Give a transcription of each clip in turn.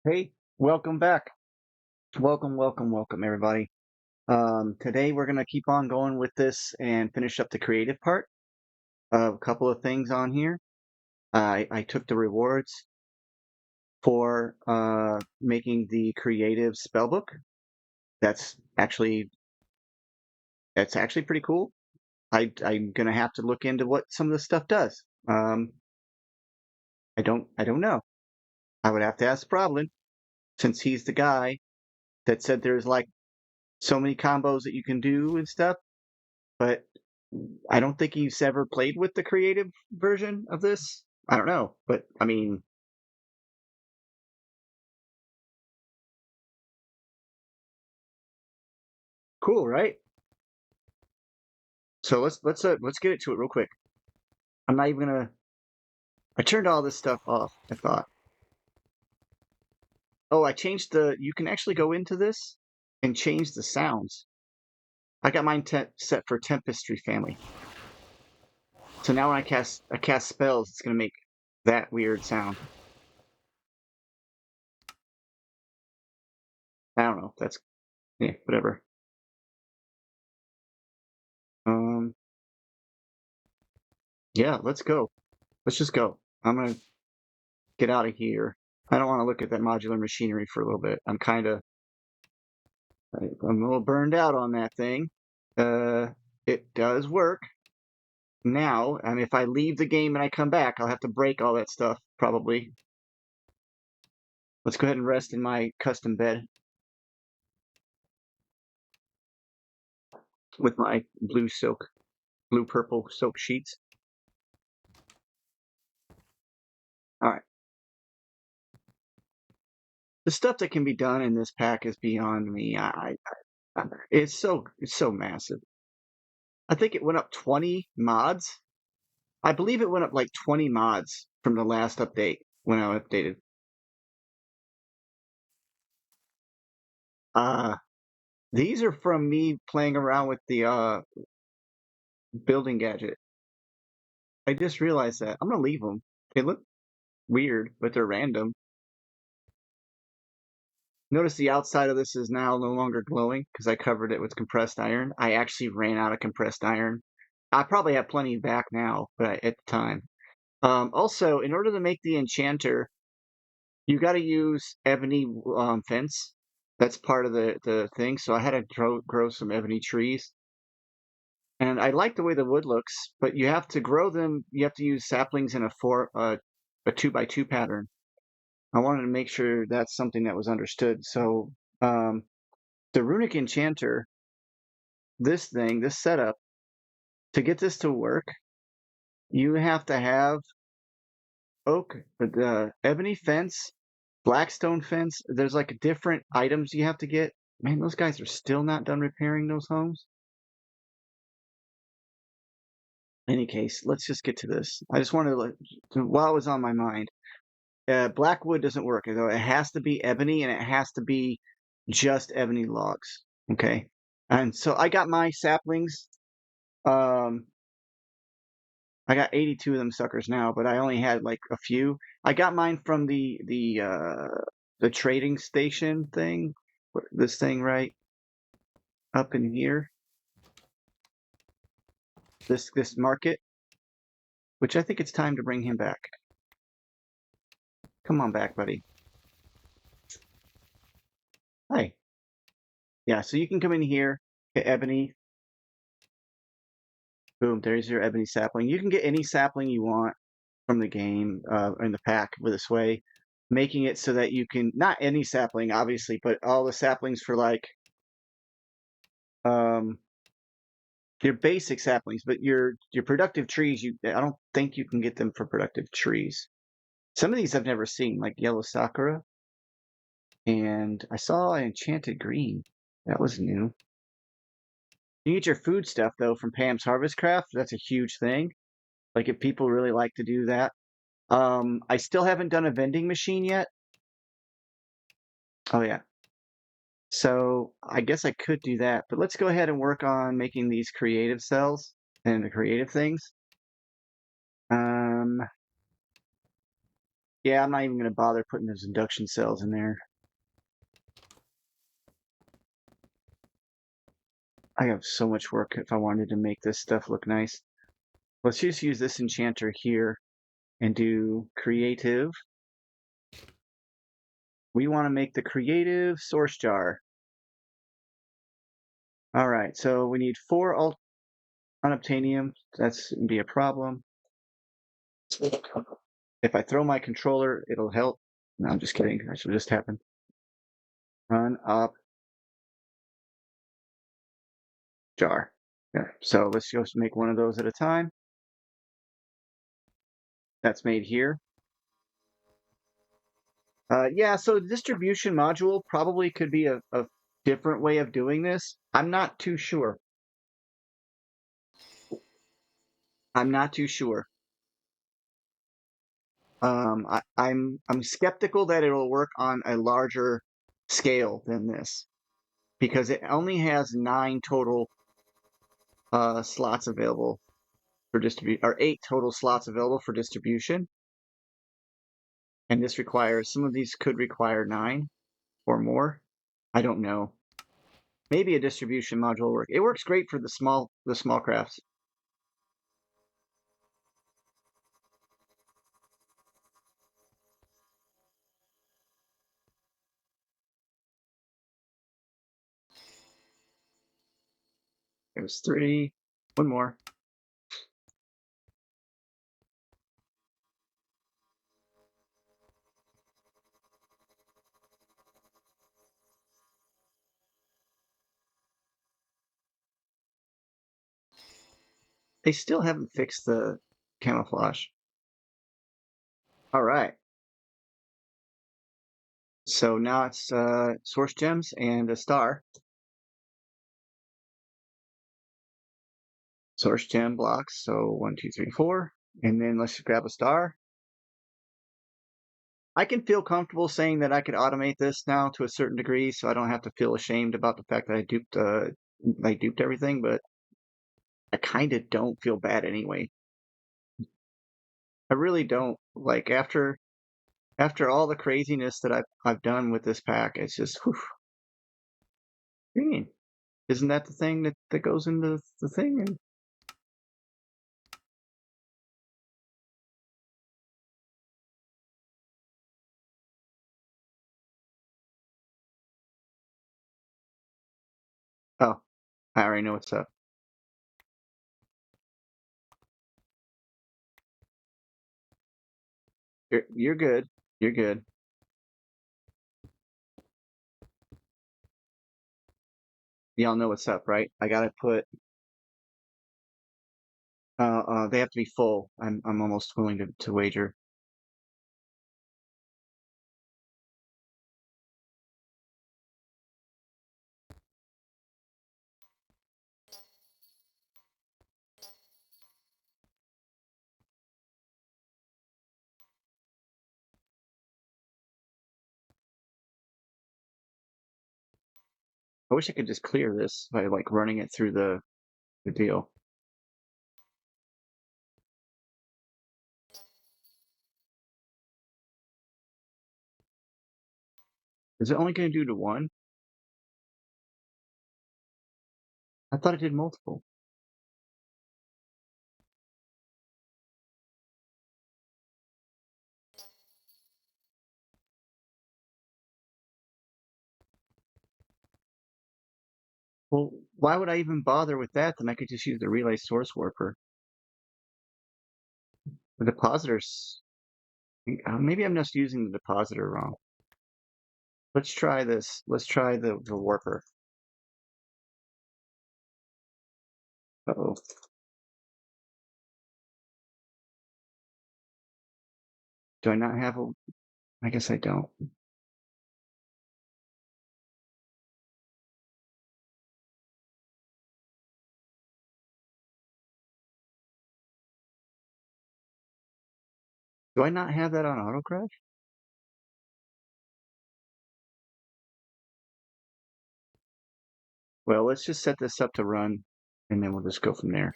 Hey, welcome back. Welcome, everybody. Today we're gonna keep on going with this and finish up the creative part. A couple of things on here. I took the rewards for making the creative spell book. That's actually that's actually pretty cool. I'm gonna have to look into what some of this stuff does. I don't know. I would have to ask Problem since he's the guy that said there's like so many combos that you can do and stuff. But I don't think he's ever played with the creative version of this. I don't know, but I mean, cool, right? So let's get into it real quick. I'm not even gonna. I turned all this stuff off. I thought. Oh, I changed the. You can actually go into this and change the sounds. I got mine set for Tempestry family. So now when I cast spells, it's gonna make that weird sound. I don't know. That's yeah, whatever. Um, yeah, let's go. Let's just go. I'm gonna get out of here. I don't want to look at that modular machinery for a little bit. I'm a little burned out on that thing. Uh, it does work now, and if I leave the game and I come back, I'll have to break all that stuff probably. Let's go ahead and rest in my custom bed with my blue purple silk sheets. All right. The stuff that can be done in this pack is beyond me. It's so massive. I think it went up 20 mods. I believe it went up like 20 mods from the last update when I updated. Uh, these are from me playing around with the building gadget. I just realized that. I'm gonna leave them. They look weird, but they're random. Notice the outside of this is now no longer glowing because I covered it with compressed iron. I actually ran out of compressed iron. I probably have plenty back now, but at the time. Also, in order to make the enchanter, you got to use ebony fence. That's part of the thing. So I had to grow some ebony trees. And I like the way the wood looks, but you have to grow them. You have to use saplings in a 2x2 pattern. I wanted to make sure that's something that was understood. So um, the runic enchanter, this setup, to get this to work, you have to have oak, the ebony fence, blackstone fence. There's like different items you have to get. Man, those guys are still not done repairing those homes. In any case, let's just get to this. I just wanted while it was on my mind. Blackwood doesn't work. Though it has to be ebony and it has to be just ebony logs. Okay. And so I got my saplings. Um, I got 82 of them suckers now, but I only had like a few. I got mine from the trading station thing. This thing right up in here. This market, which I think it's time to bring him back. Come on back, buddy. Hi. Yeah, so you can come in here, get ebony. Boom, there's your ebony sapling. You can get any sapling you want from the game in the pack with this way, making it so that you can, not any sapling, obviously, but all the saplings for like um, your basic saplings, but your productive trees, I don't think you can get them for productive trees. Some of these I've never seen, like yellow sakura, and I saw an enchanted green. That was new. You get your food stuff though from Pam's Harvest Craft. That's a huge thing. Like if people really like to do that. I still haven't done a vending machine yet. Oh yeah. So I guess I could do that, but let's go ahead and work on making these creative cells and the creative things. Um, Yeah, I'm not even going to bother putting those induction cells in there. I have so much work if I wanted to make this stuff look nice. Let's just use this enchanter here and do creative. We want to make the creative source jar. All right, so we need 4 unobtainium. That's gonna be a problem. If I throw my controller, it'll help. No, I'm just kidding. That should just happen. Run up jar. Yeah. So let's just make one of those at a time. That's made here. Yeah, so the distribution module probably could be a different way of doing this. I'm not too sure. I'm not too sure. I'm skeptical that it'll work on a larger scale than this because it only has 9 total slots available for distribute or 8 total slots available for distribution, and this requires some of these could require 9 or more. I don't know. Maybe a distribution module will work. It works great for the small crafts. There's 3. One more. They still haven't fixed the camouflage. All right. So now it's source gems and a star. Source gem blocks. So 1, 2, 3, 4. And then let's grab a star. I can feel comfortable saying that I could automate this now to a certain degree, so I don't have to feel ashamed about the fact that I duped everything, but I kind of don't feel bad anyway. I really don't. Like after all the craziness that I've done with this pack, it's just whew, dang. Isn't that the thing that goes into the thing? And oh, I already know what's up. You're good. You're good. Y'all know what's up, right? I gotta put. They have to be full. I'm almost willing to wager. I wish I could just clear this by like running it through the deal. Is it only going to do to one? I thought it did multiple. Well, why would I even bother with that? Then I could just use the relay source warper. The depositors. Maybe I'm just using the depositor wrong. Let's try this. Let's try the warper. Uh-oh. Do I not have a? I guess I don't. Do I not have that on autocraft? Well, let's just set this up to run, and then we'll just go from there.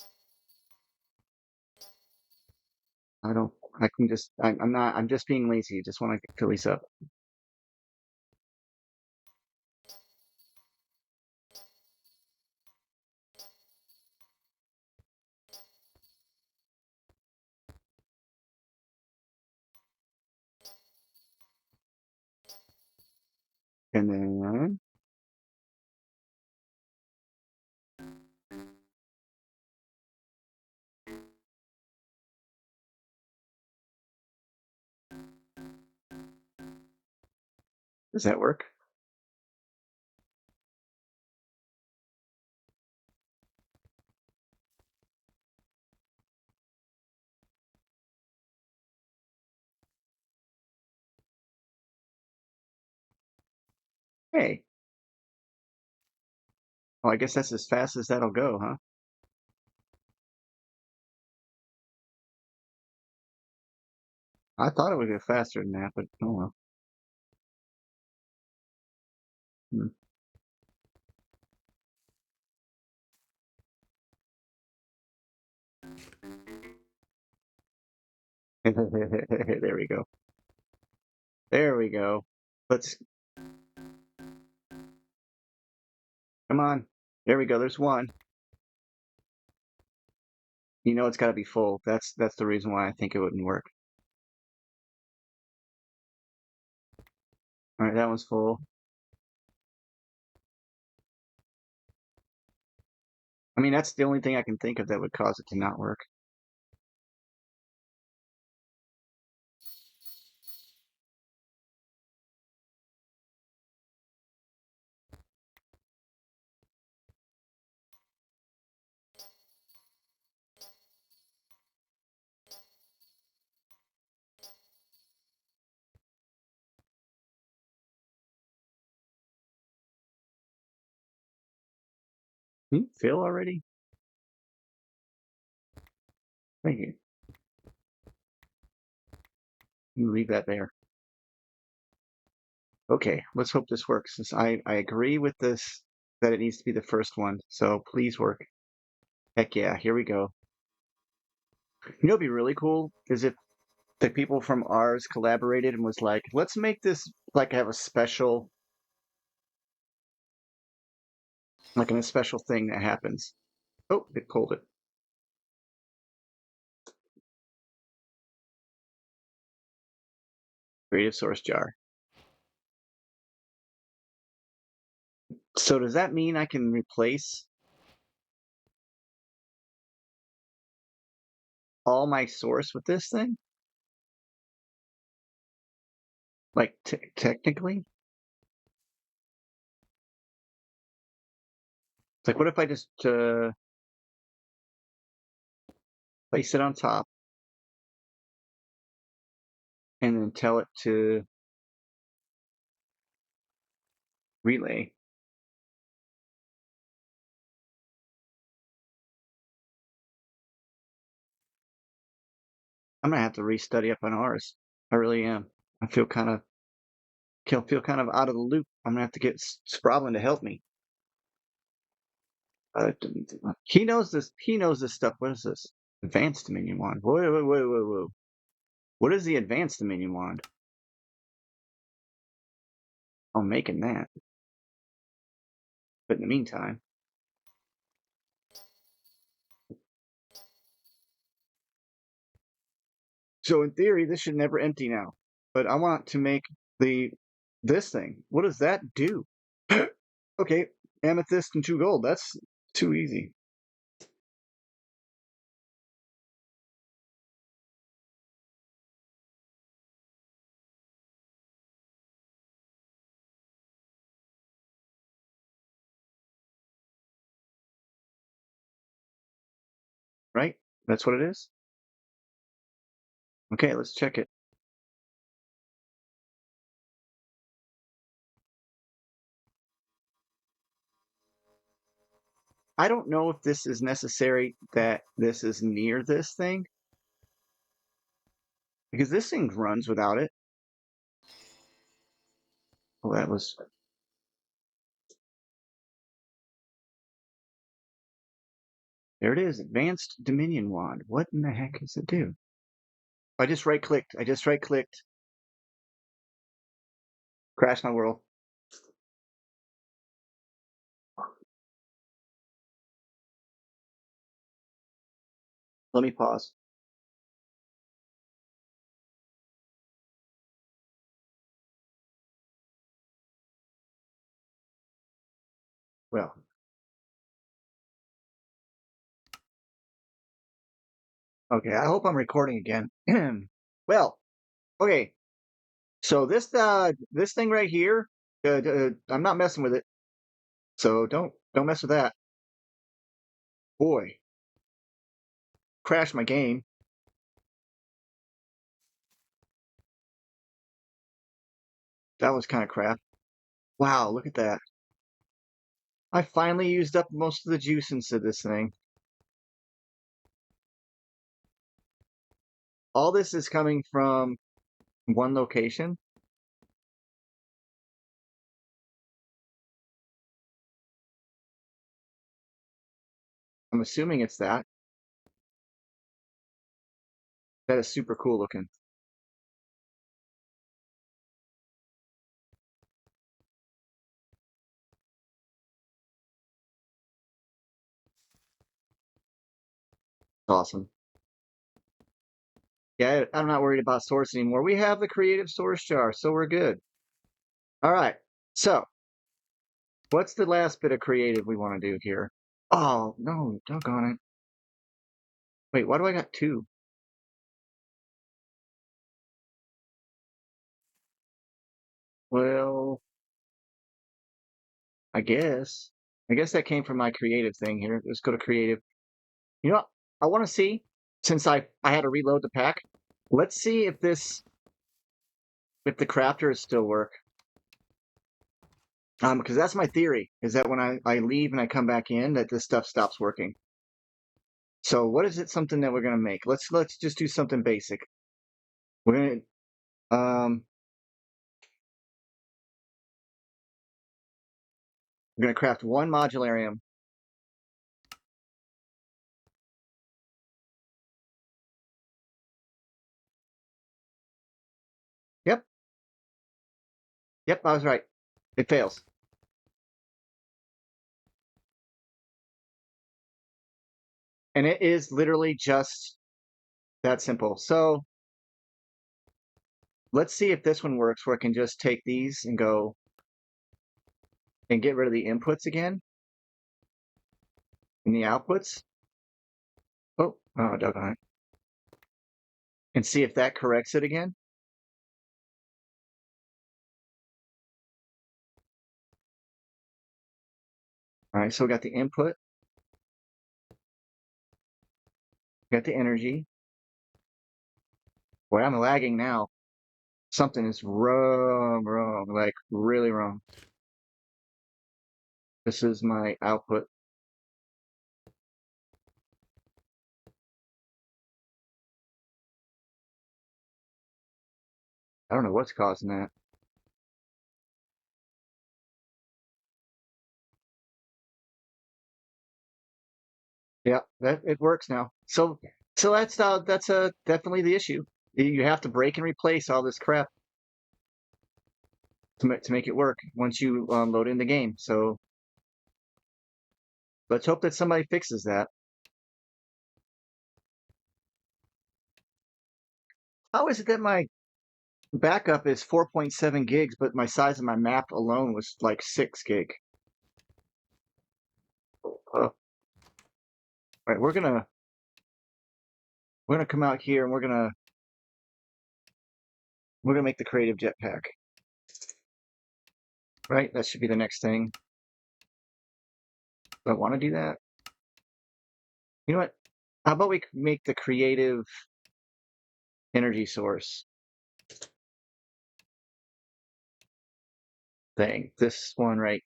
I I can just, I'm not, I'm just being lazy. Just want to fill these up. And then, does that work? Hey, well, I guess that's as fast as that'll go, huh? I thought it would go faster than that, but oh well. Hmm. There we go. There we go. Let's, come on. There we go. There's one. You know it's got to be full. That's the reason why I think it wouldn't work. All right, that one's full. I mean, that's the only thing I can think of that would cause it to not work. Hmm, fill already? Thank you. You leave that there. Okay, let's hope this works. Since I agree with this that it needs to be the first one, so please work. Heck yeah, here we go. You know, what'd be really cool is if the people from ours collaborated and was like, let's make this like have a special, like a special thing that happens. Oh, it pulled it. Creative source jar. So does that mean I can replace all my source with this thing? Like technically? It's like, what if I just place it on top and then tell it to relay? I'm gonna have to restudy up on ours. I really am. I feel kind of out of the loop. I'm gonna have to get Sprovlin to help me. He knows this. He knows this stuff. What is this? Advanced Dominion Wand. Whoa, whoa, whoa, whoa, whoa. What is the Advanced Dominion Wand? I'm making that. But in the meantime, so in theory, this should never empty now. But I want to make the this thing. What does that do? Okay, amethyst and 2 gold. That's too easy, right? That's what it is. Okay, let's check it. I don't know if this is necessary that this is near this thing because this thing runs without it. Well, that was there. It is Advanced Dominion Wand. What in the heck does it do? I just right clicked. I just right clicked. Crash my world. Let me pause. Well, okay. I hope I'm recording again. Well, okay. So this thing right here, I'm not messing with it. So don't mess with that. Boy, crashed my game. That was kind of crap. Wow, look at that. I finally used up most of the juice into this thing. All this is coming from one location. I'm assuming it's that. That is super cool looking. Awesome. Yeah, I'm not worried about source anymore. We have the creative source jar, so we're good. All right. So, what's the last bit of creative we want to do here? Oh, no, doggone it. Wait, why do I got two? Well, I guess. I guess that came from my creative thing here. Let's go to creative. You know what? I want to see, since I had to reload the pack, let's see if the crafters still work. Because that's my theory, is that when I leave and I come back in, that this stuff stops working. So what is it something that we're gonna make? Let's just do something basic. We're gonna craft one modularium. Yep, yep, I was right. It fails. And it is literally just that simple. So let's see if this one works where I can just take these and go and get rid of the inputs again and the outputs. Oh, doggone it. And see if that corrects it again. All right, so we got the input, got the energy. Boy, I'm lagging now. Something is wrong, like really wrong. This is my output. I don't know what's causing that. Yeah, that it works now. So that's definitely the issue. You have to break and replace all this crap to make it work once you load in the game. So let's hope that somebody fixes that. How is it that my backup is 4.7 gigs, but my size of my map alone was like 6 gig? All right, we're gonna come out here and we're gonna make the creative jetpack. Right, that should be the next thing. Do I want to do that? You know what? How about we make the creative energy source thing? This one right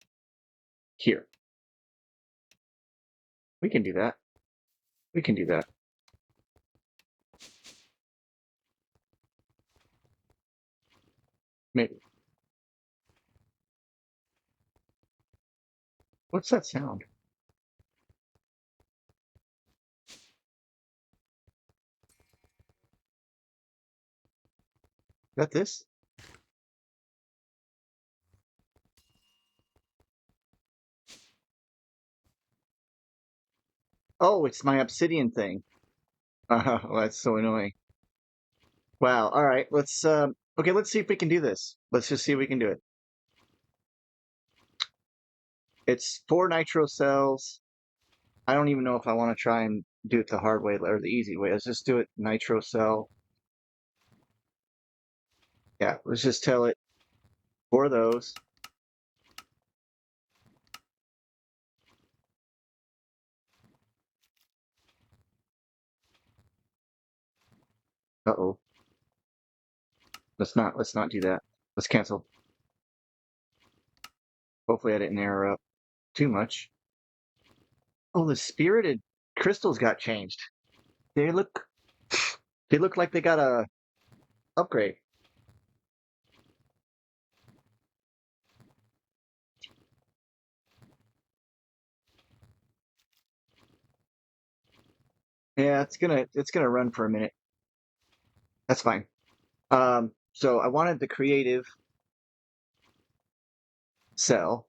here. We can do that. We can do that. Maybe. What's that sound? that this? Oh, it's my obsidian thing. Oh, that's so annoying. Wow. All right. Okay, let's see if we can do this. Let's just see if we can do it. It's 4 nitro cells. I don't even know if I want to try and do it the hard way or the easy way. Let's just do it nitro cell. Yeah, let's just tell it for those. Uh-oh. Let's not do that. Let's cancel. Hopefully I didn't error up too much. Oh, the spirited crystals got changed. They look they look like they got a upgrade. Yeah, it's gonna run for a minute. That's fine. So I wanted the creative cell.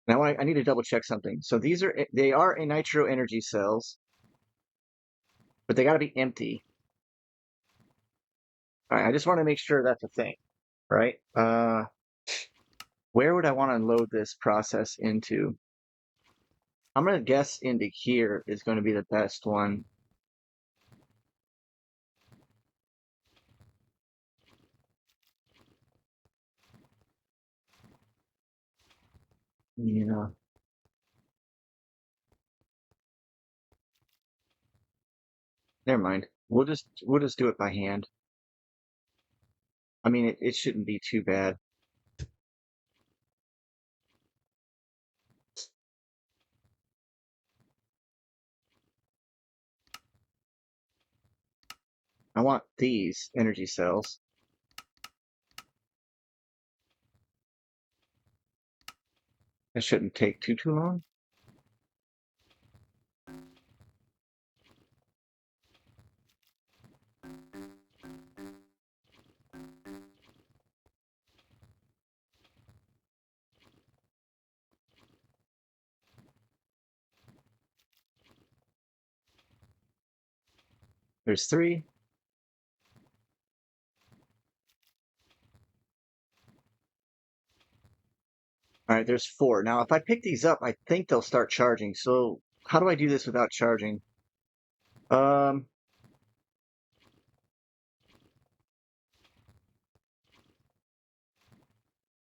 Now I need to double check something. So they are in nitro energy cells, but they got to be empty. All right, I just want to make sure that's a thing, right? Where would I want to load this process into? I'm gonna guess into here is going to be the best one. Yeah, never mind. We'll just do it by hand. I mean, it shouldn't be too bad. I want these energy cells. That shouldn't take too long. There's 3. All right, there's 4. Now, if I pick these up, I think they'll start charging. So how do I do this without charging? Um,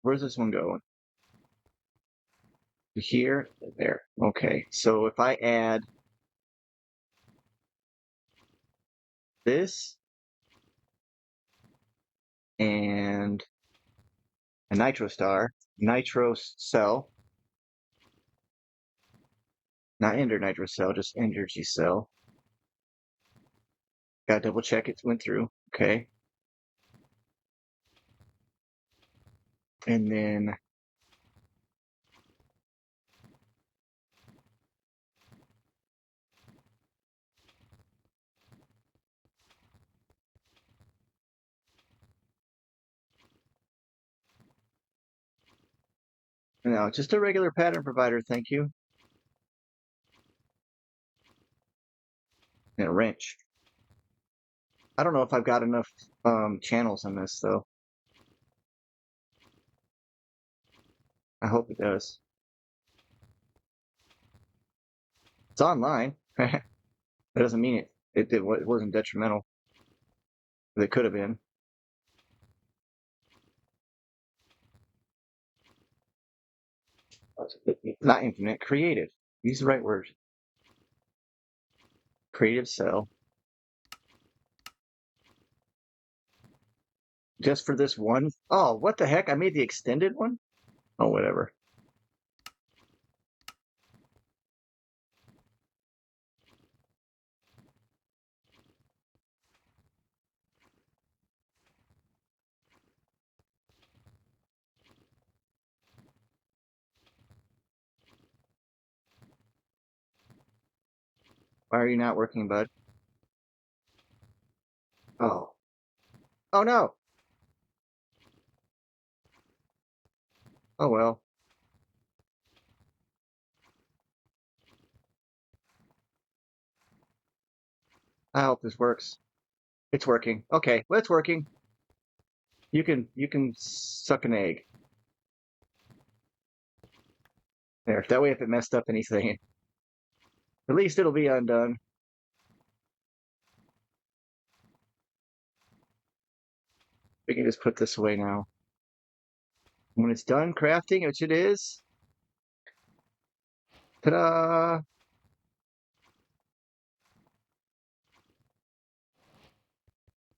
where's this one going? Here, there. Okay, so if I add this and a nitro star, nitro cell, not ender nitro cell, just energy cell. Gotta double check it went through. Okay. And then no, just a regular pattern provider, thank you. And a wrench. I don't know if I've got enough channels on this though. I hope it does. It's online. That doesn't mean it wasn't detrimental. It could have been. Not infinite, creative. Use the right word. Creative cell. Just for this one? Oh, what the heck? I made the extended one? Oh, whatever. Why are you not working, bud? Oh. Oh no. Oh well. I hope this works. It's working. Okay, well, it's working. You can suck an egg. There. That way if it messed up anything, at least it'll be undone. We can just put this away now. When it's done crafting, which it is, ta-da!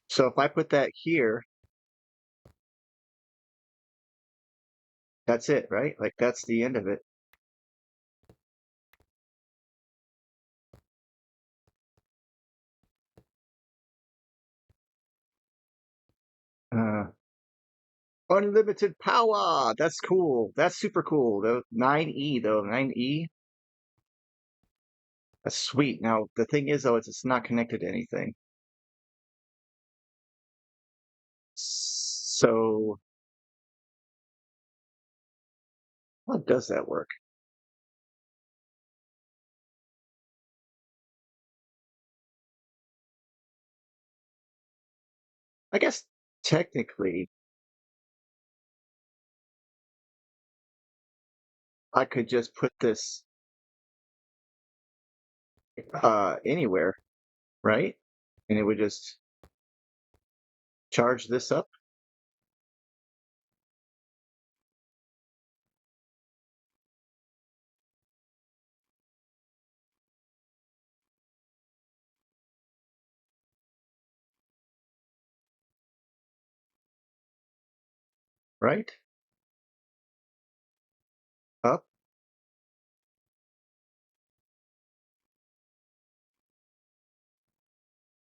So if I put that here, that's it, right? Like that's the end of it. Uh, Unlimited power. That's cool. That's super cool. The 9E though, 9E. That's sweet. Now the thing is though, it's not connected to anything. So how does that work? I guess technically I could just put this anywhere, right? And it would just charge this up, right? Up.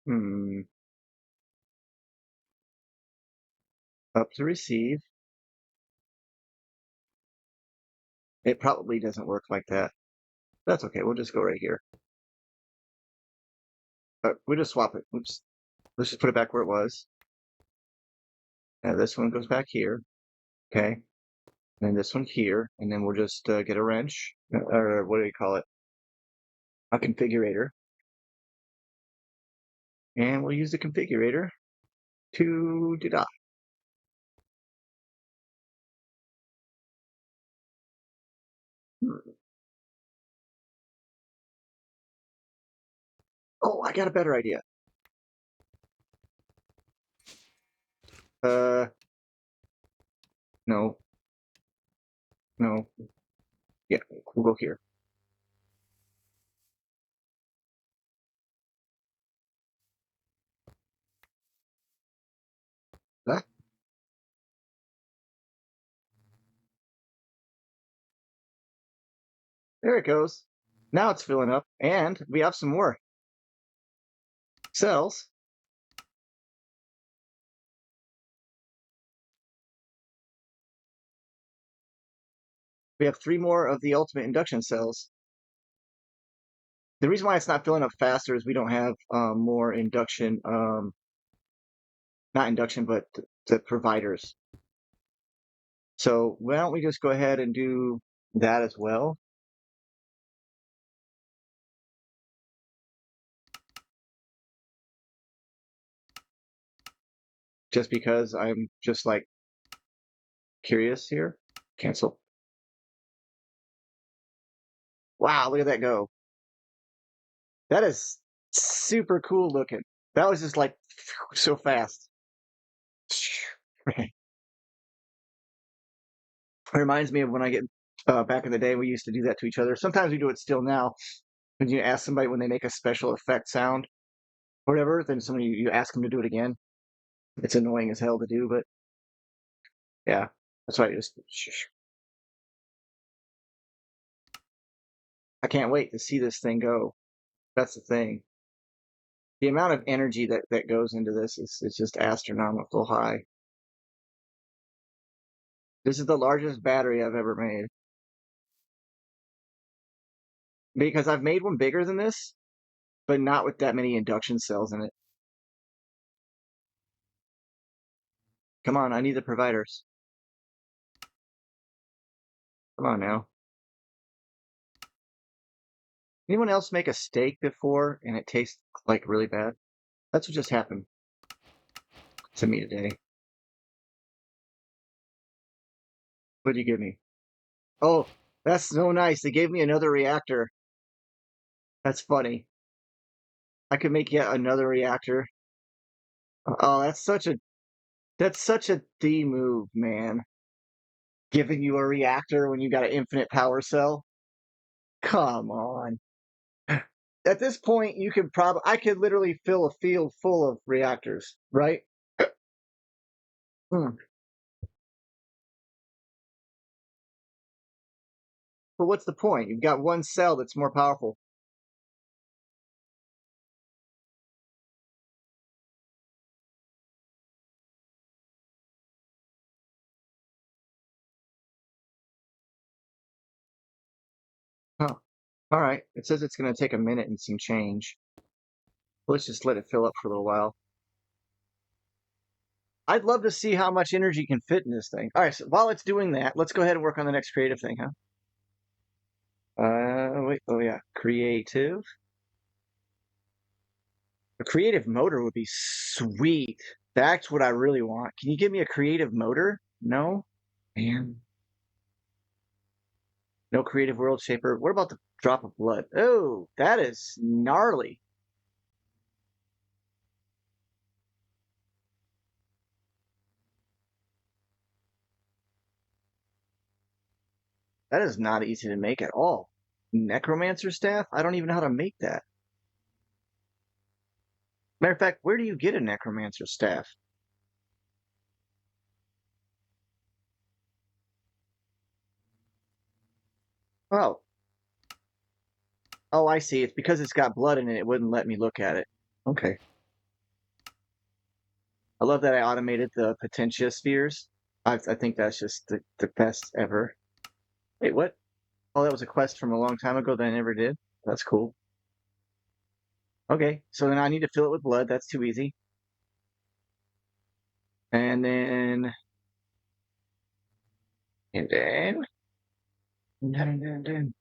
Hmm. Up to receive. It probably doesn't work like that. That's okay. We'll just go right here. We'll just swap it. Oops. Let's just put it back where it was. Now this one goes back here. Okay. And then this one here. And then we'll just get a wrench. Or what do you call it? A configurator. And we'll use the configurator to do that. Oh, I got a better idea. Uh, no, no. Yeah, we'll go here. Ah, there it goes. Now it's filling up, and we have some more cells. We have three more of the ultimate induction cells. The reason why it's not filling up faster is we don't have more induction, not induction, but the providers. So why don't we just go ahead and do that as well? Just because I'm just like curious here. Cancel. Wow, look at that go. That is super cool looking. That was just like so fast. It reminds me of when I get back in the day, we used to do that to each other. Sometimes we do it still now. When you ask somebody when they make a special effect sound or whatever, then somebody you ask them to do it again. It's annoying as hell to do, but yeah, that's why I just. I can't wait to see this thing go. That's the thing. The amount of energy that goes into this is just astronomical high. This is the largest battery I've ever made because I've made one bigger than this, but not with that many induction cells in it. Come on, I need the providers. Come on now. Anyone else make a steak before and it tastes like really bad? That's what just happened to me today. What'd you give me? Oh, that's so nice. They gave me another reactor. That's funny. I could make yet another reactor. Oh, that's such a D move, man. Giving you a reactor when you got an infinite power cell. Come on. At this point, you could probably I could literally fill a field full of reactors, right? Hmm. But what's the point? You've got one cell that's more powerful. Huh. All right. It says it's going to take a minute and some change. Let's just let it fill up for a little while. I'd love to see how much energy can fit in this thing. All right. So while it's doing that, let's go ahead and work on the next creative thing, huh? Wait. Oh, yeah. Creative. A creative motor would be sweet. That's what I really want. Can you give me a creative motor? No? Man. No creative world shaper. What about the drop of blood? Oh, that is gnarly. That is not easy to make at all. Necromancer staff? I don't even know how to make that. Matter of fact, where do you get a necromancer staff? Oh, oh, I see. It's because it's got blood in it. It wouldn't let me look at it. Okay. I love that I automated the potentia spheres. I think that's just the best ever. Wait, what? Oh, that was a quest from a long time ago that I never did. That's cool. Okay, so then I need to fill it with blood. That's too easy. And then, and then, and then.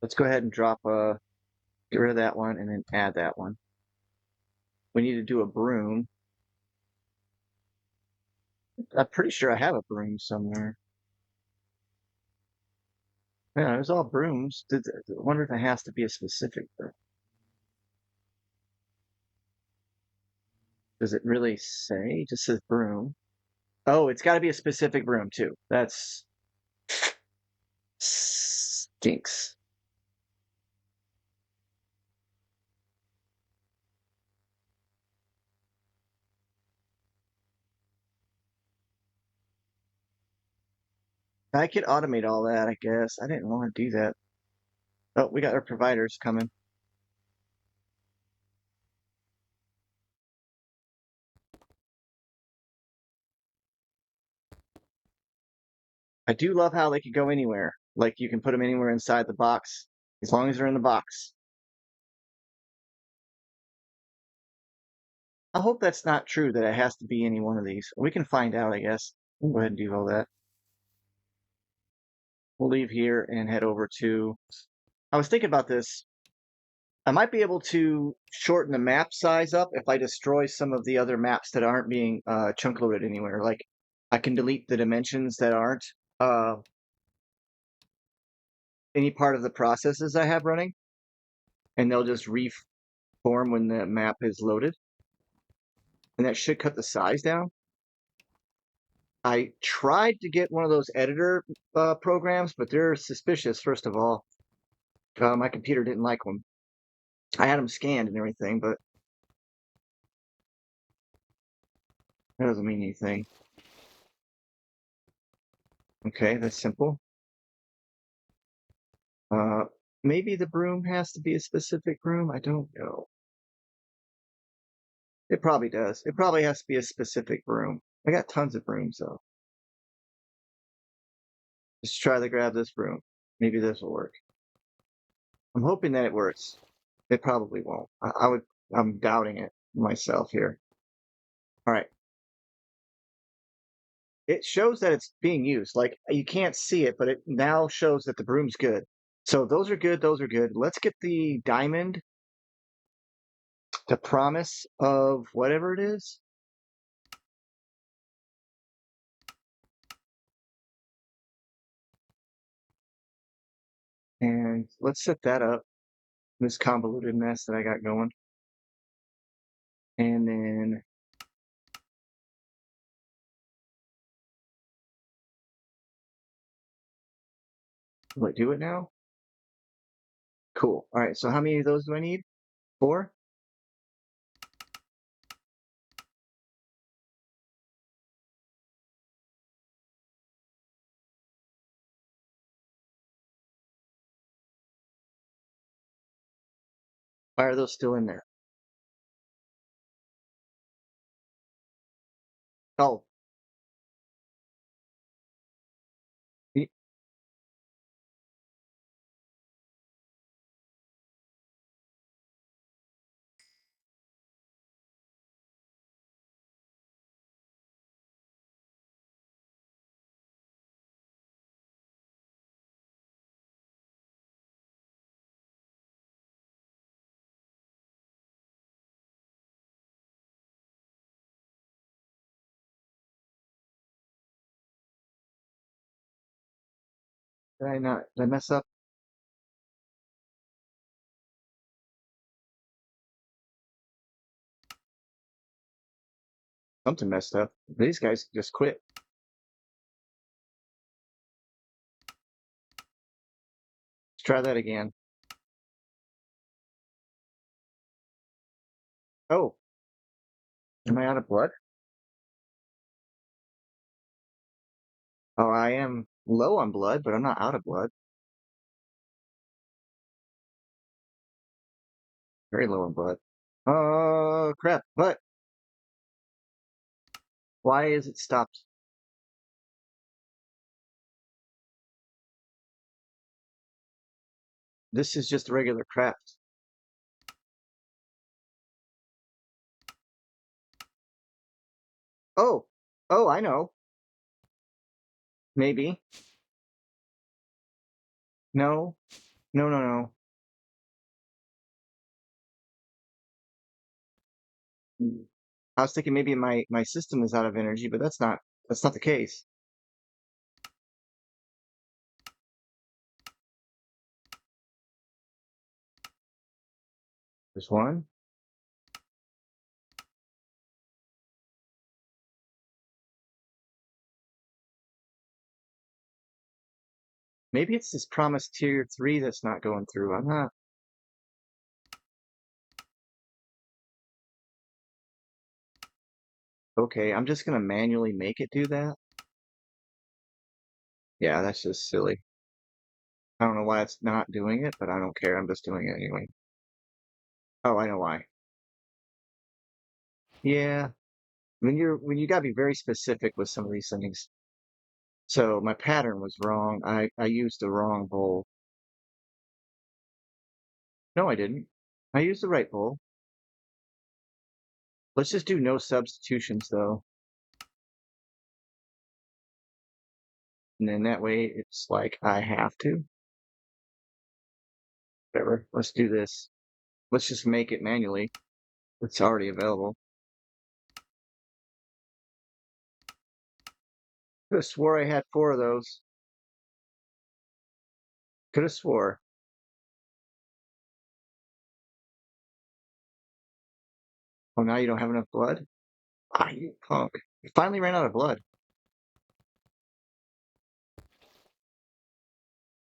Let's go ahead and drop get rid of that one and then add that one. We need to do a broom. I'm pretty sure I have a broom somewhere. Yeah, it was all brooms. I wonder if it has to be a specific broom. Does it really say? It just says broom. Oh, it's got to be a specific broom too. That's stinks. I could automate all that, I guess. I didn't want to do that. Oh, we got our providers coming. I do love how they could go anywhere. Like you can put them anywhere inside the box, as long as they're in the box. I hope that's not true that it has to be any one of these. We can find out, I guess. We'll go ahead and do all that. We'll leave here and head over to. I was thinking about this. I might be able to shorten the map size up if I destroy some of the other maps that aren't being chunk loaded anywhere. Like I can delete the dimensions that aren't uh, any part of the processes I have running, and they'll just reform when the map is loaded. And that should cut the size down. I tried to get one of those editor programs, but they're suspicious, first of all. My computer didn't like them. I had them scanned and everything, but that doesn't mean anything. Okay, that's simple. Uh, maybe the broom has to be a specific broom. I don't know. It probably does. It probably has to be a specific broom. I got tons of brooms though. Just try to grab this broom. Maybe this will work. I'm hoping that it works. It probably won't. I'm doubting it myself here. All right. It shows that it's being used. Like you can't see it, but it now shows that the broom's good. So those are good. Those are good. Let's get the diamond, the promise of whatever it is. And let's set that up, this convoluted mess that I got going. And then what, do it now? Cool. All right. So how many of those do I need? Four? Why are those still in there? Oh, y- did I not? Did I mess up? Something messed up. These guys just quit. Let's try that again. Oh, am I out of blood? Oh, I am low on blood, but I'm not out of blood. Very low on blood. Oh, crap. But why is it stopped? This is just regular craft. Oh, oh, I know. Maybe. No, no, no, no. I was thinking maybe my system is out of energy, but that's not the case. There's one. Maybe it's this promised tier 3 that's not going through. I'm not okay. I'm just gonna manually make it do that. Yeah, that's just silly. I don't know why it's not doing it, but I don't care. I'm just doing it anyway. Oh, I know why. Yeah, when you gotta be very specific with some of these things. So my pattern was wrong. I used the wrong bowl. No, I didn't. I used the right bowl. Let's just do no substitutions though. And then that way it's like I have to. Whatever. Let's do this. Let's just make it manually. It's already available. Could have swore I had four of those. Could have swore. Oh, now you don't have enough blood? Ah, you punk. You finally ran out of blood.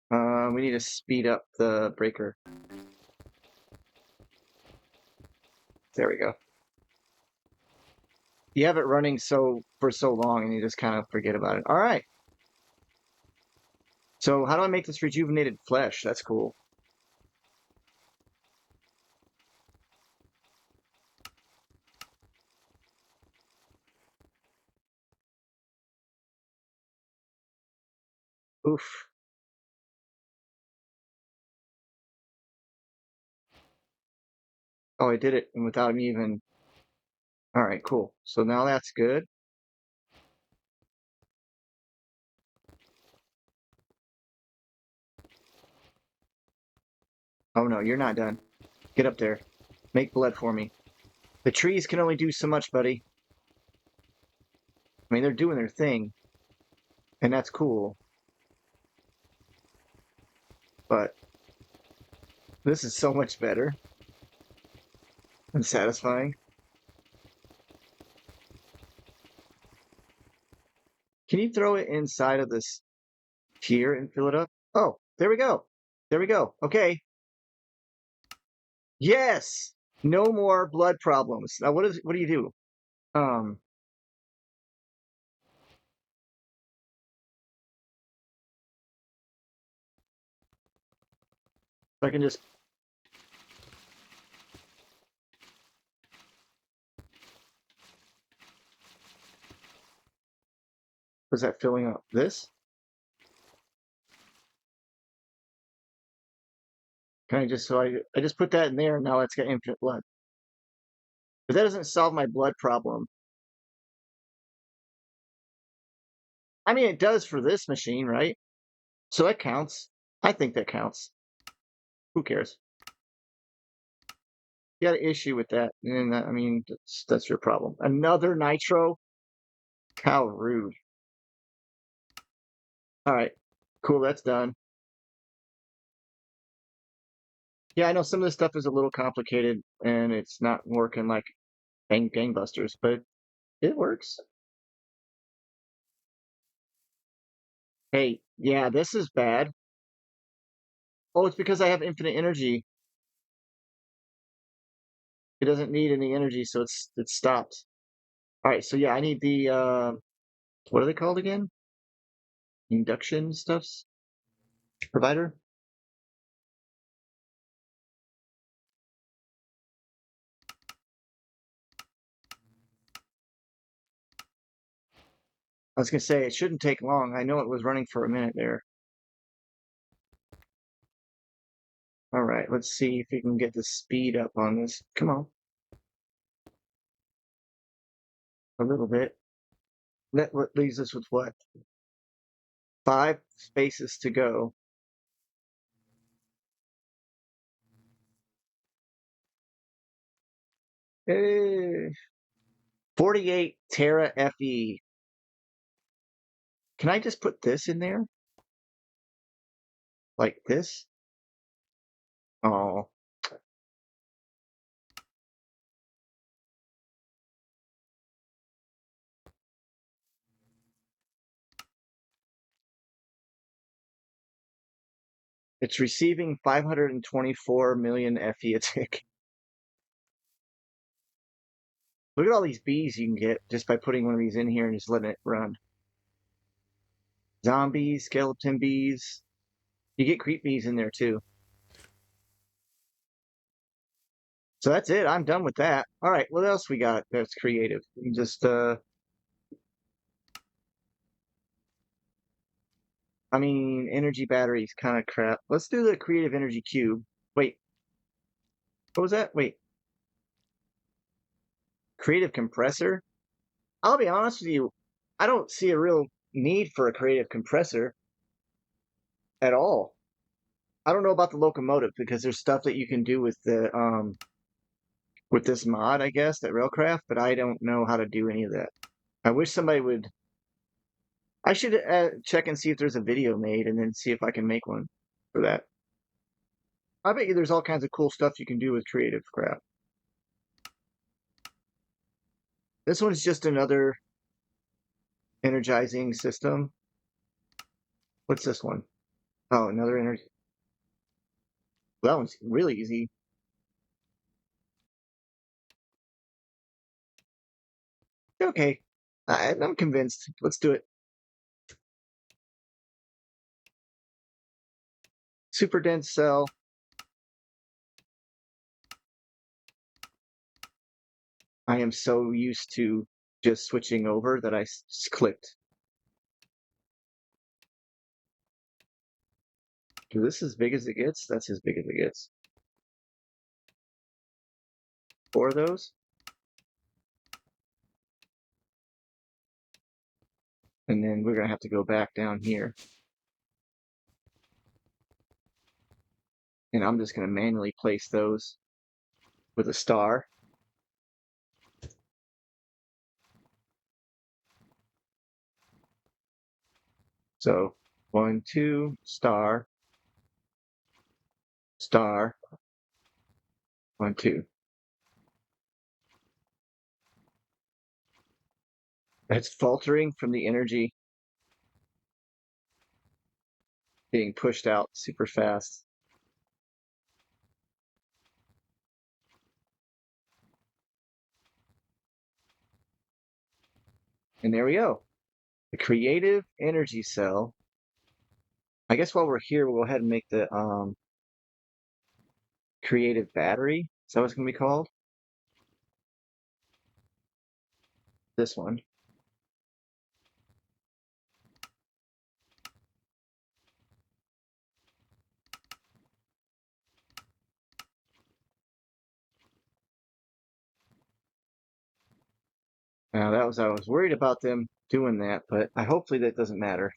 We need to speed up the breaker. There we go. You have it running for so long and you just kind of forget about it. All right. So how do I make this rejuvenated flesh? That's cool. Oof. Oh, I did it and without me even. All right, cool. So now that's good. Oh no, you're not done. Get up there. Make blood for me. The trees can only do so much, buddy. I mean, they're doing their thing, and that's cool. But this is so much better and satisfying. Can you throw it inside of this here and fill it up? Oh, there we go. There we go. Okay. Yes. No more blood problems. Now, what do you do? Um, I can just, was that filling up this? Can I just, so I just put that in there and now it's got infinite blood. But that doesn't solve my blood problem. I mean, it does for this machine, right? So that counts. I think that counts. Who cares? You got an issue with that, and I mean, that's your problem. Another nitro? How rude. All right, cool, that's done. Yeah, I know some of this stuff is a little complicated and it's not working like gangbusters, but it works. Hey, yeah, this is bad. Oh, it's because I have infinite energy. It doesn't need any energy, so it's stopped. All right, so yeah, I need the what are they called again? Induction stuffs provider. I was gonna say it shouldn't take long. I know it was running for a minute there. All right, let's see if we can get the speed up on this. Come on, a little bit. That what leaves us with what? 5 spaces to go. Eh, 48 Tera FE. Can I just put this in there? Like this? Oh, it's receiving 524 million FE a tick. Look at all these bees you can get just by putting one of these in here and just letting it run. Zombies, skeleton bees. You get creep bees in there too. So that's it. I'm done with that. All right, what else we got that's creative? Just I mean, energy batteries kind of crap. Let's do the creative energy cube. Wait, what was that? Wait, creative compressor? I'll be honest with you, I don't see a real need for a creative compressor at all. I don't know about the locomotive because there's stuff that you can do with this mod, I guess, that Railcraft, but I don't know how to do any of that. I wish somebody would. I should check and see if there's a video made and then see if I can make one for that. I bet you there's all kinds of cool stuff you can do with creative crap. This one's just another energizing system. What's this one? Oh, another energy. Well, that one's really easy. Okay, I'm convinced. Let's do it. Super dense cell. I am so used to just switching over that I clicked. Is this as big as it gets? That's as big as it gets. 4 of those. And then we're going to have to go back down here. And I'm just going to manually place those with a star. So 1, 2, star, star, 1, 2. That's faltering from the energy being pushed out super fast. And there we go. The creative energy cell. I guess while we're here, we'll go ahead and make the creative battery. Is that what it's going to be called? This one. Now I was worried about them doing that, but hopefully that doesn't matter.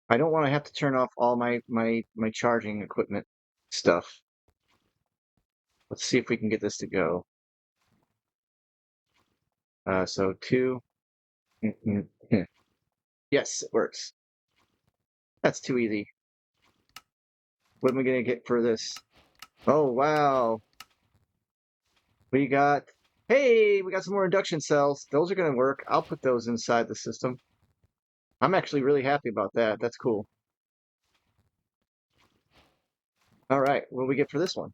I don't want to have to turn off all my charging equipment stuff. Let's see if we can get this to go. So 2. Yes, it works. That's too easy. What am I gonna get for this? Oh wow. We got, hey, we got some more induction cells. Those are gonna work. I'll put those inside the system. I'm actually really happy about that. That's cool. All right, what do we get for this one?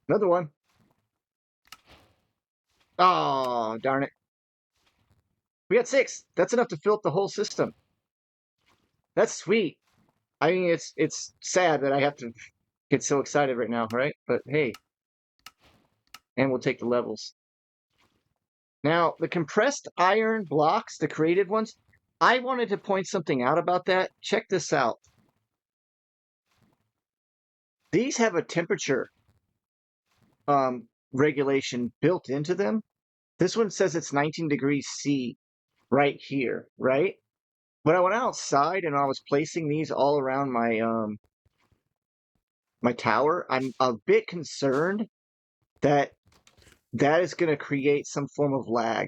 Another one. Oh, darn it. We got 6. That's enough to fill up the whole system. That's sweet. I mean, it's sad that I have to get so excited right now, right? But hey, and we'll take the levels. Now, the compressed iron blocks, the created ones, I wanted to point something out about that. Check this out. These have a temperature regulation built into them. This one says it's 19 degrees C right here, right? When I went outside and I was placing these all around my tower, I'm a bit concerned that that is going to create some form of lag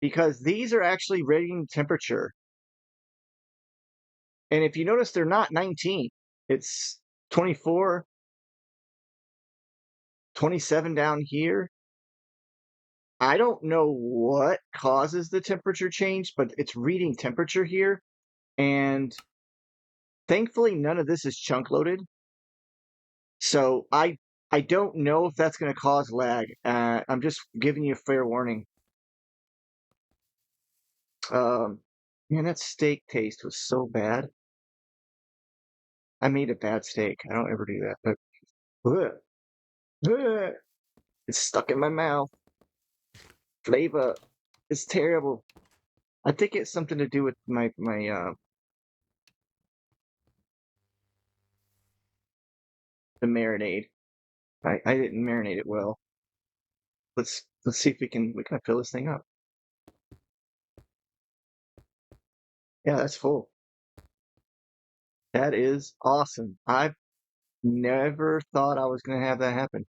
because these are actually rating temperature. And if you notice, they're not 19. It's 24, 27 down here. I don't know what causes the temperature change, but it's reading temperature here. And thankfully, none of this is chunk loaded. So I don't know if that's going to cause lag. I'm just giving you a fair warning. Um, Man, that steak taste was so bad. I made a bad steak. I don't ever do that, but ugh, ugh, it's stuck in my mouth. Flavor is terrible. I think it's something to do with my the marinade. I didn't marinate it well. Let's see if we can fill this thing up. Yeah, that's full. That is awesome. I've never thought I was gonna have that happen.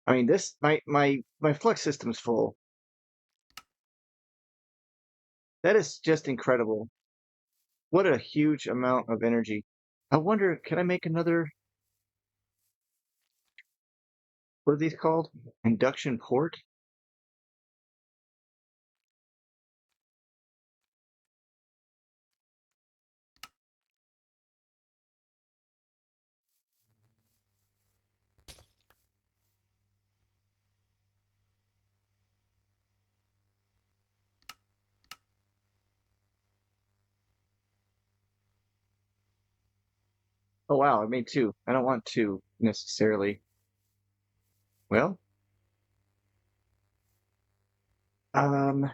I mean, this my flux system's full. That is just incredible. What a huge amount of energy. I wonder, can I make another, what are these called? Induction port? Oh wow, I made 2. I don't want 2 necessarily. Well, um,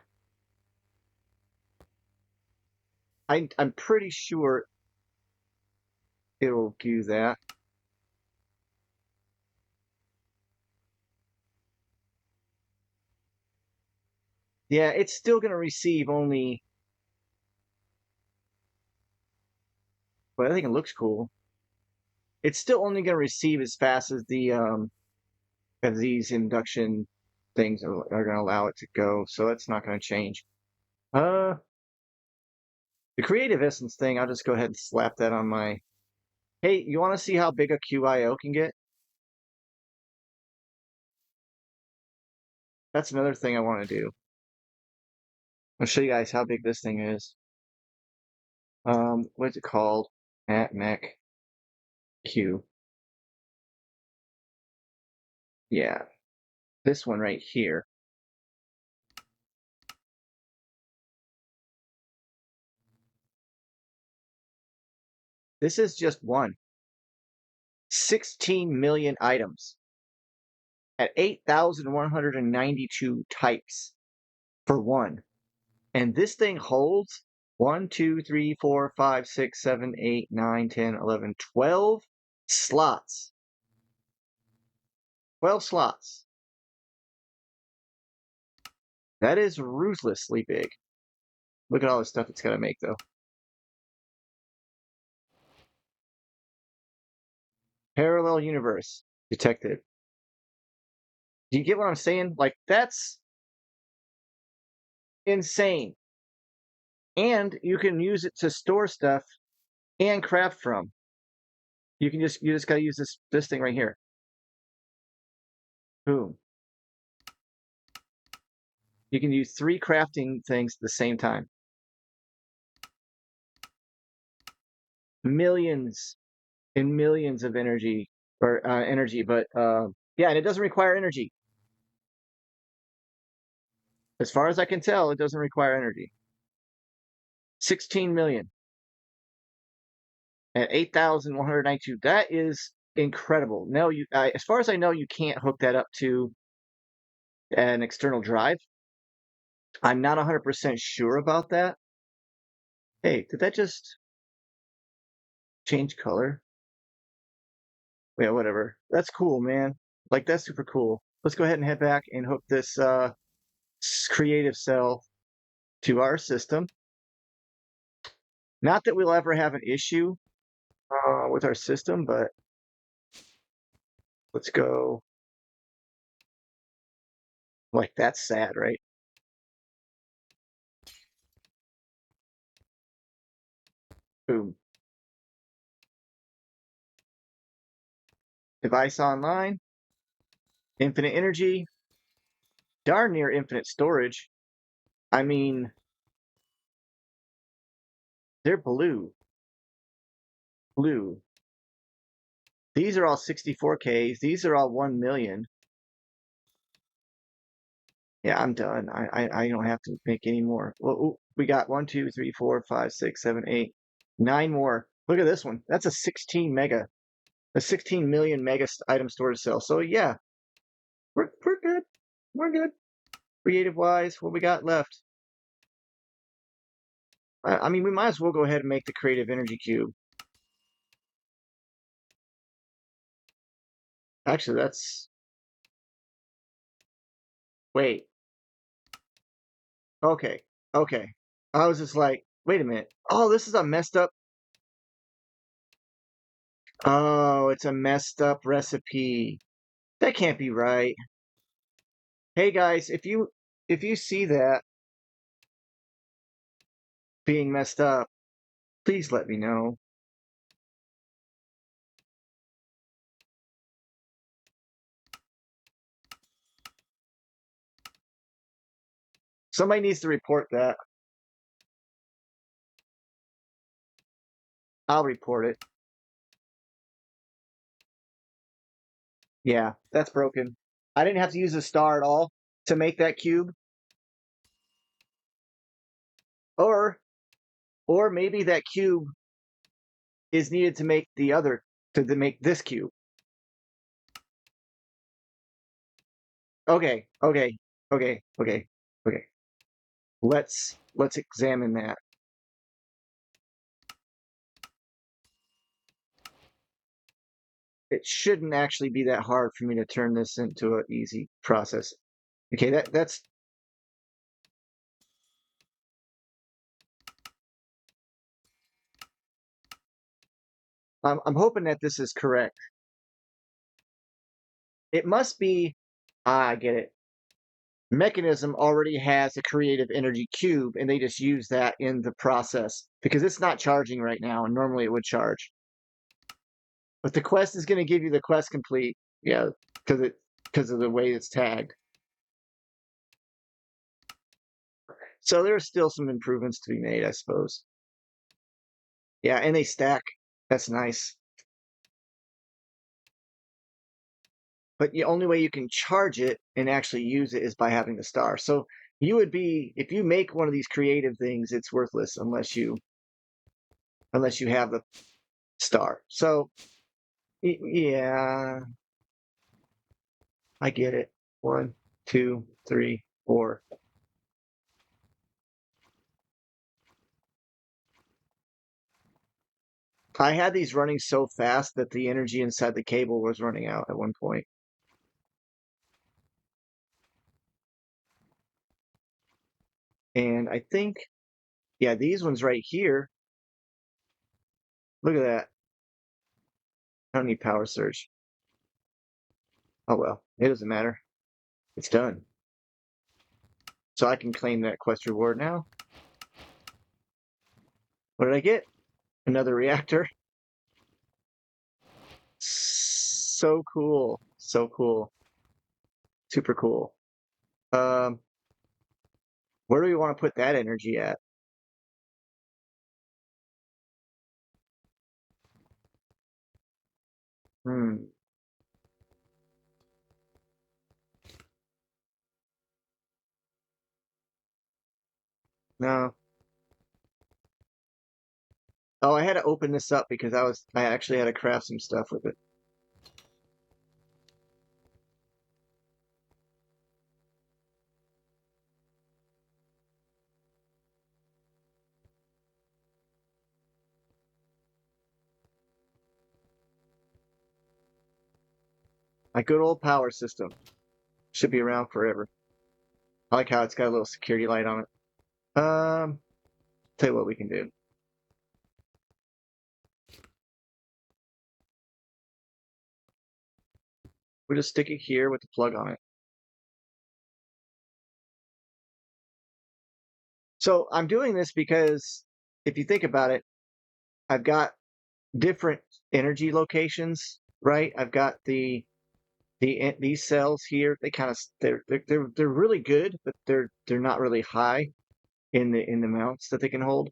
I'm pretty sure it'll do that. Yeah, it's still going to receive only, but I think it looks cool. It's still only going to receive as fast as the as these induction things are going to allow it to go. So that's not going to change. Uh, the creative essence thing, I'll just go ahead and slap that on my. Hey, you want to see how big a QIO can get? That's another thing I want to do. I'll show you guys how big this thing is. What's it called? Mech Q. Yeah, this one right here. This is just one. 16 million items at 8,192 types for one. And this thing holds 1, 2, 3, 4, 5, 6, 7, 8, 9, 10, 11, 12 slots. 12 slots. That is ruthlessly big. Look at all the stuff it's got to make, though. Parallel universe detected. Do you get what I'm saying? Like, that's insane. And you can use it to store stuff and craft from. You just gotta use this thing right here. Boom. You can use 3 crafting things at the same time. Millions and millions of energy or energy, but yeah, and it doesn't require energy. As far as I can tell, it doesn't require energy. 16 million at 8,192. That is incredible. No, as far as I know, you can't hook that up to an external drive. I'm not 100% sure about that. Hey, did that just change color? Yeah, whatever. That's cool, man. Like, that's super cool. Let's go ahead and head back and hook this creative cell to our system. Not that we'll ever have an issue with our system, but let's go. Like, that's sad, right? Boom. Device online, infinite energy, darn near infinite storage. I mean, they're blue. Blue. These are all 64Ks. These are all 1 million. Yeah, I'm done. I don't have to make any more. Well, ooh, we got 1, 2, 3, 4, 5, 6, 7, 8, 9 more. Look at this one. That's a 16 million mega item storage cell. So yeah, we're good. We're good. Creative wise, what we got left? I mean, we might as well go ahead and make the creative energy cube. Actually, that's wait. Okay, okay. I was just like, wait a minute. Oh, this is a messed up. Oh, it's a messed up recipe. That can't be right. Hey guys, if you see that being messed up, please let me know. Somebody needs to report that. I'll report it. Yeah, that's broken. I didn't have to use a star at all to make that cube. Or or maybe that cube is needed to make the other to make this cube. Okay, okay, okay, okay, okay. Let's examine that. it shouldn't actually be that hard for me to turn this into an easy process. Okay, that's I'm hoping that this is correct. It must be, I get it. Mechanism already has a creative energy cube and they just use that in the process because it's not charging right now and normally it would charge. But the quest is going to give you the quest complete. Yeah, because of the way it's tagged. So there's still some improvements to be made, I suppose. Yeah, and they stack. That's nice. But the only way you can charge it and actually use it is by having the star. So you would be if you make one of these creative things, it's worthless unless you have the star. So yeah, I get it. One, two, three, four. I had these running so fast that the energy inside the cable was running out at one point. And I think, yeah, these ones right here. Look at that. I don't need power surge. Oh well, it doesn't matter. It's done. So I can claim that quest reward now. What did I get? Another reactor. So cool. So cool. Super cool. Um, where do we want to put that energy at? Hmm. No. Oh, I had to open this up because I actually had to craft some stuff with it. My good old power system should be around forever. I like how it's got a little security light on it. Tell you what we can do. We'll just stick it here with the plug on it. So I'm doing this because if you think about it, I've got different energy locations, right? I've got these cells here. They kind of they're really good, but they're not really high in the amounts that they can hold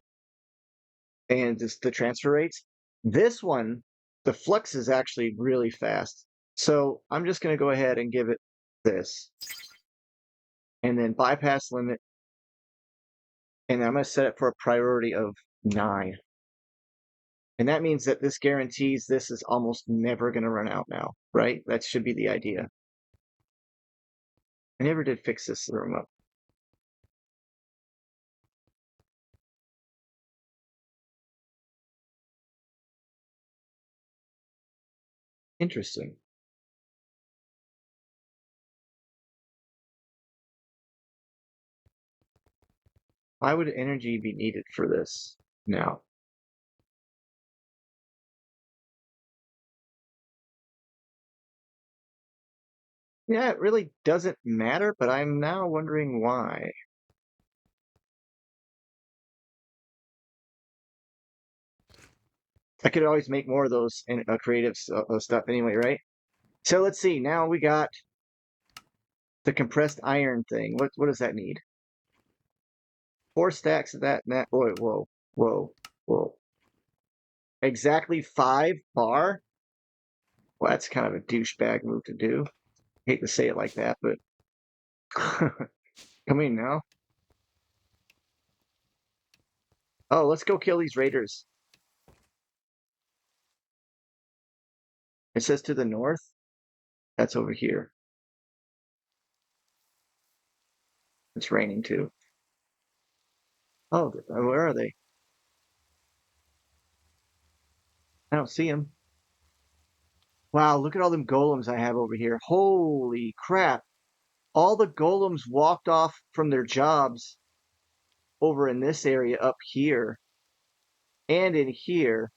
and just the transfer rates. This one, the flux is actually really fast. So I'm just going to go ahead and give it this and then bypass limit. And I'm going to set it for a priority of 9. And that means that this guarantees this is almost never going to run out now, right? That should be the idea. I never did fix this remote. Interesting. Why would energy be needed for this now? Yeah, it really doesn't matter, but I'm now wondering why. I could always make more of those creative stuff anyway, right? So let's see. Now we got the compressed iron thing. What does that need? 4 stacks of that. And that. Whoa, whoa, whoa, whoa. Exactly 5 bar. Well, that's kind of a douchebag move to do. Hate to say it like that, but come in now. Oh, let's go kill these raiders. It says to the north. That's over here. It's raining too. Oh, where are they? I don't see them. Wow, look at all them golems I have over here. Holy crap. All the golems walked off from their jobs over in this area up here and in here.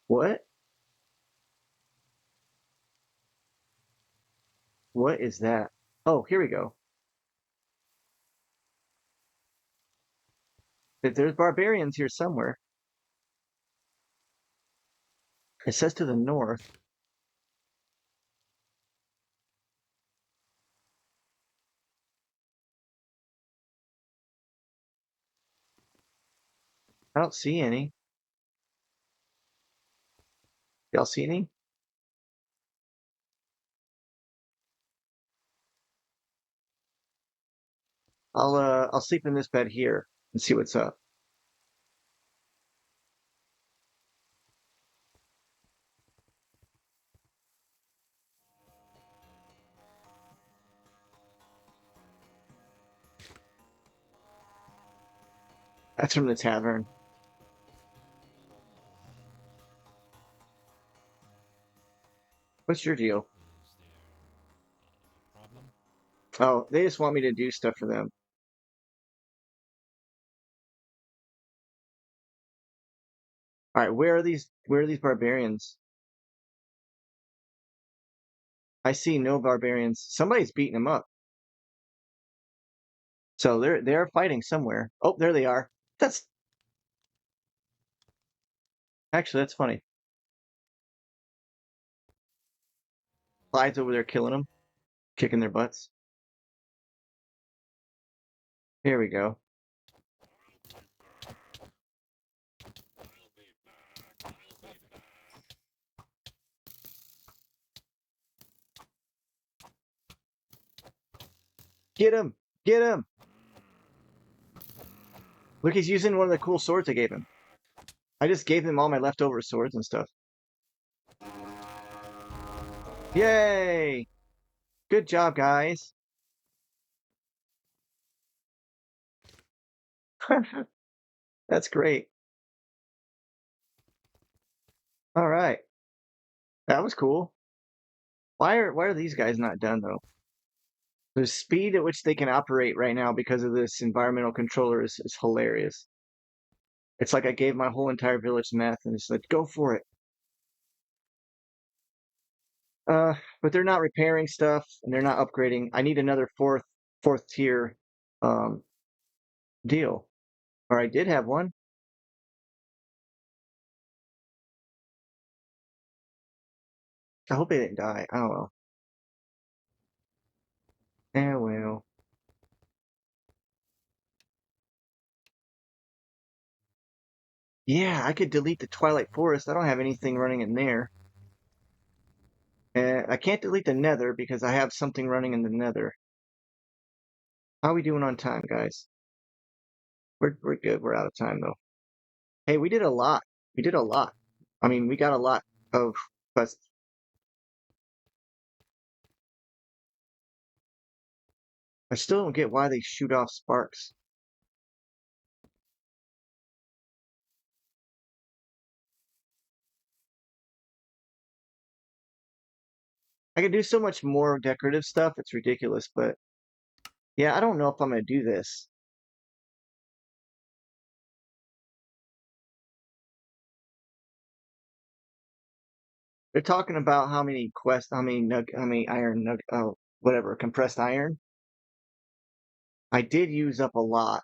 What? What is that? Oh, here we go. There's barbarians here somewhere. It says to the north. I don't see any. Y'all see any? I'll sleep in this bed here and see what's up. That's from the tavern. What's your deal? Oh, they just want me to do stuff for them. All right, where are these barbarians? I see no barbarians. Somebody's beating them up. So they're fighting somewhere. Oh, there they are. That's actually that's funny. Clyde's over there killing them, kicking their butts. Here we go. Get him! Get him! Look, he's using one of the cool swords I gave him. I just gave him all my leftover swords and stuff. Yay! Good job, guys. That's great. All right. That was cool. Why are these guys not done though? The speed at which they can operate right now because of this environmental controller is hilarious. It's like I gave my whole entire village meth and it's like, go for it. Uh, but they're not repairing stuff and they're not upgrading. I need another fourth tier um deal. Or I did have one. I hope they didn't die. I don't know. Eh, well. Yeah, I could delete the Twilight Forest. I don't have anything running in there. And I can't delete the Nether because I have something running in the Nether. How are we doing on time, guys? We're good. We're out of time though. Hey, we did a lot. We did a lot. I mean, we got a lot of but I still don't get why they shoot off sparks. I can do so much more decorative stuff. It's ridiculous, but yeah, I don't know if I'm gonna do this. They're talking about how many iron oh, whatever, compressed iron. I did use up a lot,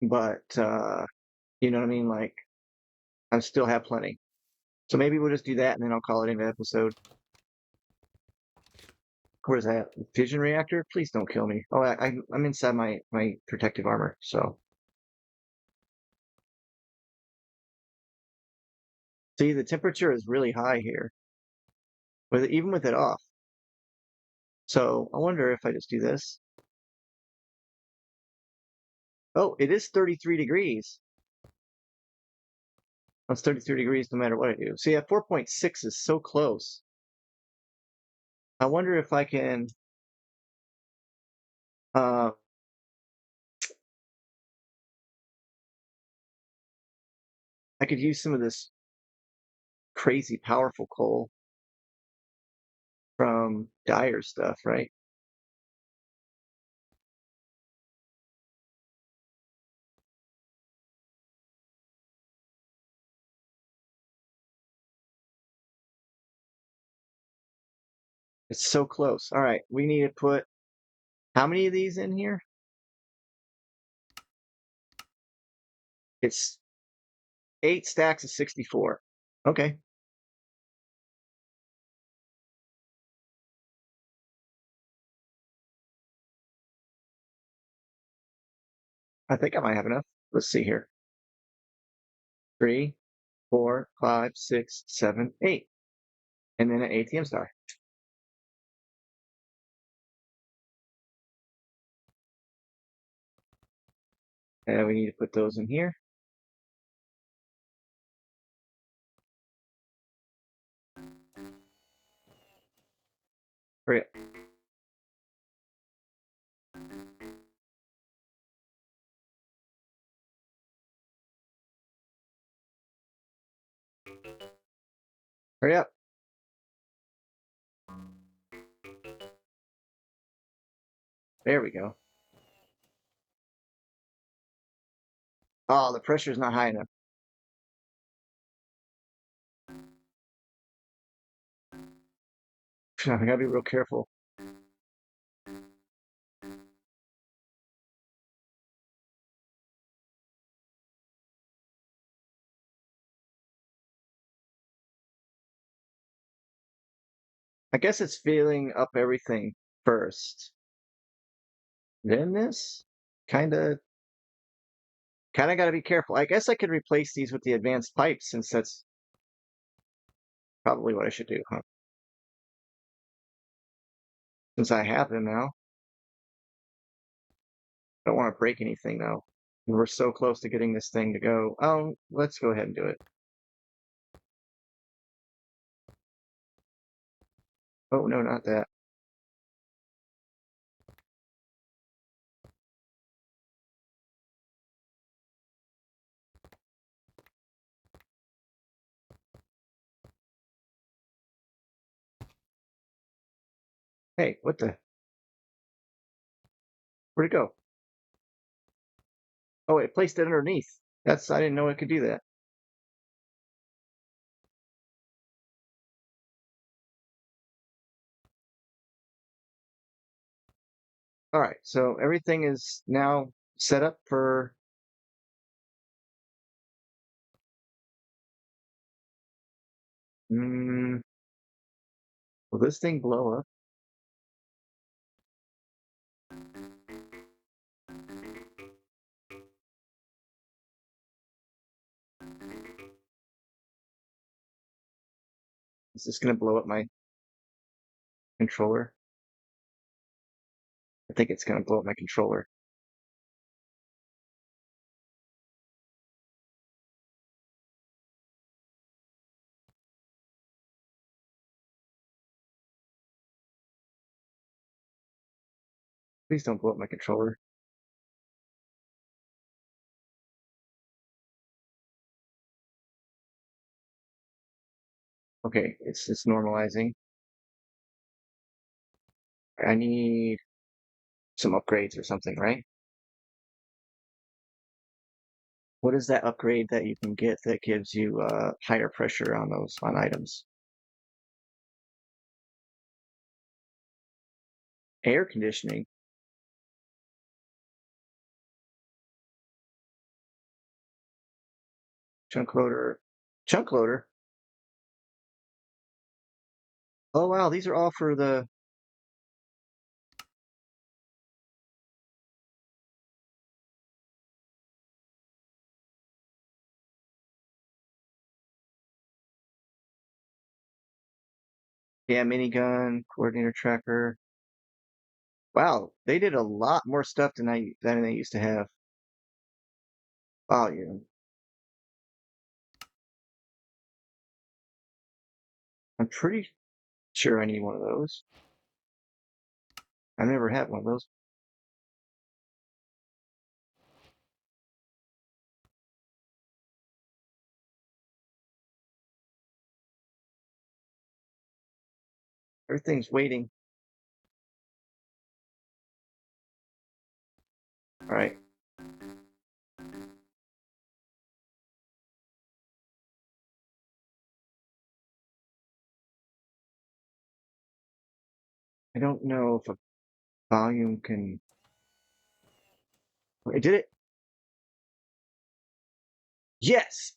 but you know what I mean? Like, I still have plenty. So maybe we'll just do that and then I'll call it an episode. Where's that? Fission reactor? Please don't kill me. Oh, I'm inside my protective armor, so. See, the temperature is really high here, even with it off. So I wonder if I just do this. Oh, it is 33 degrees. It's 33 degrees no matter what I do. See, at 4.6 is so close. I wonder if I can uh I could use some of this crazy powerful coal from Dyer stuff, right? It's so close. All right, we need to put how many of these in here? It's 8 stacks of 64. Okay, I think I might have enough. Let's see here. 3, 4, 5, 6, 7, 8. And then an ATM star. And we need to put those in here. Hurry up. Hurry up. There we go. Oh, the pressure's not high enough. I gotta be real careful. I guess it's filling up everything first. Then this? Kinda, kinda gotta be careful. I guess I could replace these with the advanced pipes since that's probably what I should do, huh? Since I have them now. Don't want to break anything though. We're so close to getting this thing to go. Oh, let's go ahead and do it. Oh, no, not that. Hey, what the? Where'd it go? Oh, it placed it underneath. I didn't know it could do that. All right, so everything is now set up for. Mm, will this thing blow up? Is this gonna blow up my controller? I think it's gonna blow up my controller. Please don't blow up my controller. Okay, it's normalizing. I need some upgrades or something, right? What is that upgrade that you can get that gives you higher pressure on those on items? Air conditioning, chunk loader, chunk loader. Oh wow, these are all for the. Yeah, minigun, coordinator tracker. Wow, they did a lot more stuff than they used to have. Wow, yeah. I'm pretty sure I need one of those. I never had one of those. Everything's waiting. All right. I don't know if a volume can. I did it. Yes.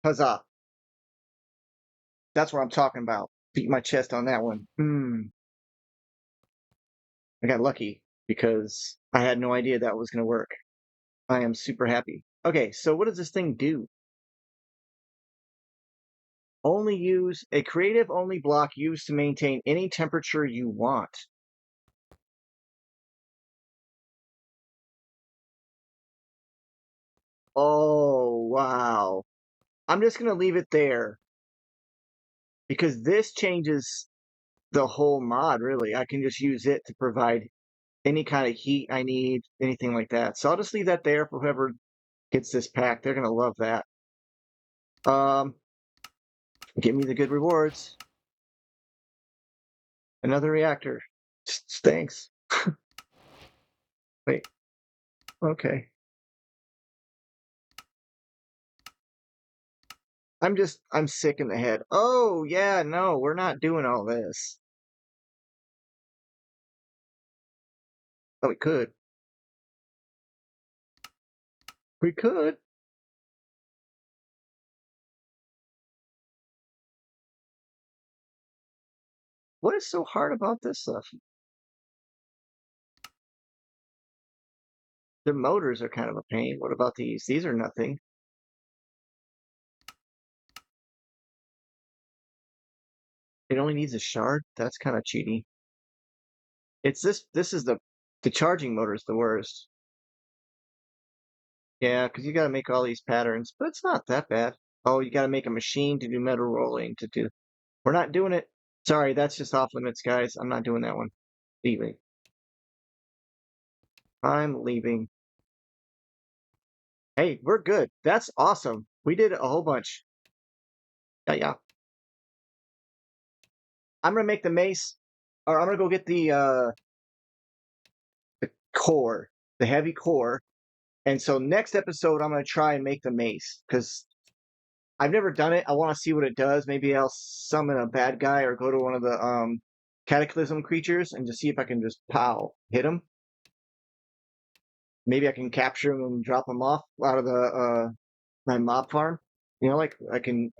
Huzzah. That's what I'm talking about. Beat my chest on that one. I got lucky because I had no idea that was going to work. I am super happy. Okay, so what does this thing do? Only use a creative only block used to maintain any temperature you want. Oh, wow. I'm just going to leave it there because this changes the whole mod, really. I can just use it to provide any kind of heat I need, anything like that. So I'll just leave that there for whoever gets this pack. They're going to love that. Give me the good rewards. Another reactor. Thanks. Wait. Okay. I'm sick in the head. Oh, yeah, no, we're not doing all this. Oh, we could. We could. What is so hard about this stuff? The motors are kind of a pain. What about these? These are nothing. It only needs a shard? That's kind of cheaty. It's this is the charging motor is the worst. Yeah, because you got to make all these patterns, but it's not that bad. Oh, you got to make a machine to do metal rolling to do. We're not doing it. Sorry, that's just off limits, guys. I'm not doing that one. Leaving. I'm leaving. Hey, we're good. That's awesome. We did a whole bunch. Yeah, yeah. I'm gonna make the mace, or I'm gonna go get the core, the heavy core. And so next episode, I'm gonna try and make the mace because I've never done it. I want to see what it does. Maybe I'll summon a bad guy or go to one of the cataclysm creatures and just see if I can just hit him. Maybe I can capture him and drop him off out of the my mob farm. You know, like I can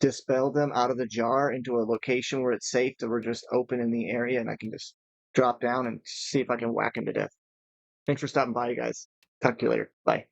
dispel them out of the jar into a location where it's safe that we're just open in the area, and I can just drop down and see if I can whack him to death. Thanks for stopping by, you guys. Talk to you later. Bye.